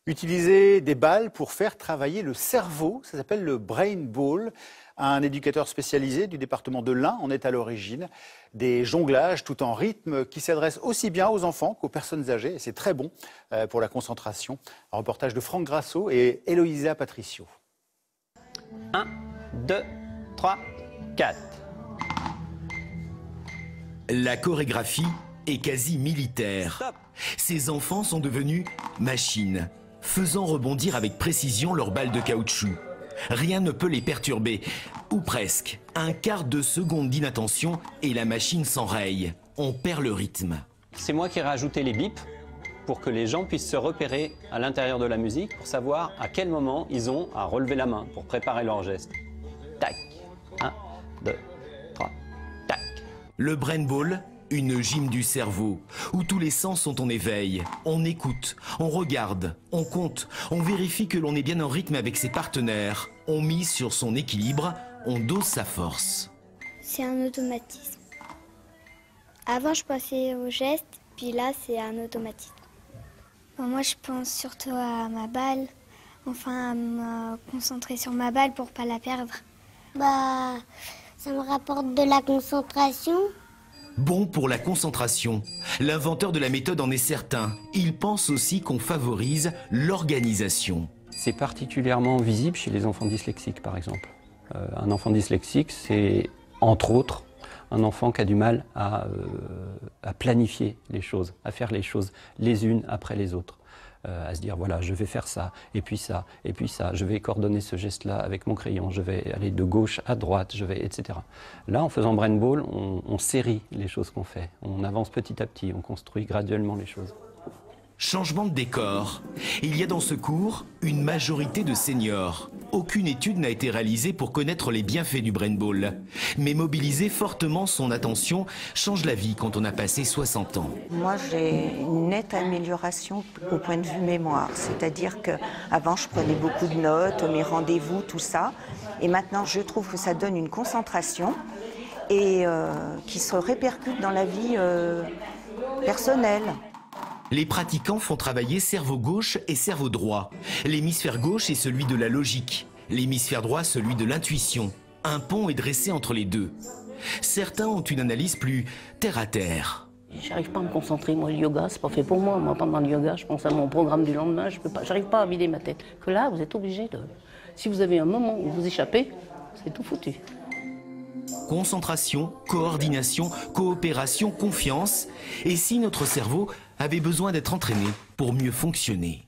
Utiliser des balles pour faire travailler le cerveau, ça s'appelle le brain ball. Un éducateur spécialisé du département de l'Ain en est à l'origine. Des jonglages tout en rythme qui s'adressent aussi bien aux enfants qu'aux personnes âgées. Et c'est très bon pour la concentration. Un reportage de Franck Grasso et Héloïsa Patricio. 1, 2, 3, 4. La chorégraphie est quasi militaire. Stop. Ces enfants sont devenus machines, faisant rebondir avec précision leurs balles de caoutchouc. Rien ne peut les perturber, ou presque. Un quart de seconde d'inattention et la machine s'enraye. On perd le rythme. C'est moi qui ai rajouté les bips pour que les gens puissent se repérer à l'intérieur de la musique pour savoir à quel moment ils ont à relever la main pour préparer leur geste. Tac. 1, 2, 3, tac. Le brain ball, une gym du cerveau, où tous les sens sont en éveil. On écoute, on regarde, on compte, on vérifie que l'on est bien en rythme avec ses partenaires. On mise sur son équilibre, on dose sa force. C'est un automatisme. Avant, je pensais aux gestes, puis là, c'est un automatisme. Moi, je pense surtout à ma balle, enfin à me concentrer sur ma balle pour pas la perdre. Ça me rapporte de la concentration. Bon pour la concentration. L'inventeur de la méthode en est certain. Il pense aussi qu'on favorise l'organisation. C'est particulièrement visible chez les enfants dyslexiques, par exemple. Un enfant dyslexique, c'est entre autres un enfant qui a du mal à planifier les choses, à faire les choses les unes après les autres. À se dire, voilà, je vais faire ça, et puis ça, et puis ça. Je vais coordonner ce geste-là avec mon crayon, je vais aller de gauche à droite, etc. Là, en faisant brain ball, on série les choses qu'on fait. On avance petit à petit, on construit graduellement les choses. Changement de décor. Il y a dans ce cours une majorité de seniors. Aucune étude n'a été réalisée pour connaître les bienfaits du brain ball. Mais mobiliser fortement son attention change la vie quand on a passé 60 ans. Moi, j'ai une nette amélioration au point de vue mémoire. C'est-à-dire qu'avant, je prenais beaucoup de notes, mes rendez-vous, tout ça. Et maintenant, je trouve que ça donne une concentration et qui se répercute dans la vie personnelle. Les pratiquants font travailler cerveau gauche et cerveau droit. L'hémisphère gauche est celui de la logique, l'hémisphère droit celui de l'intuition. Un pont est dressé entre les deux. Certains ont une analyse plus terre à terre. J'arrive pas à me concentrer, moi le yoga c'est pas fait pour moi. Moi pendant le yoga je pense à mon programme du lendemain, j'arrive pas à vider ma tête. Que là vous êtes obligé de... Si vous avez un moment où vous échappez, c'est tout foutu. Concentration, coordination, coopération, confiance. Et si notre cerveau avait besoin d'être entraîné pour mieux fonctionner ?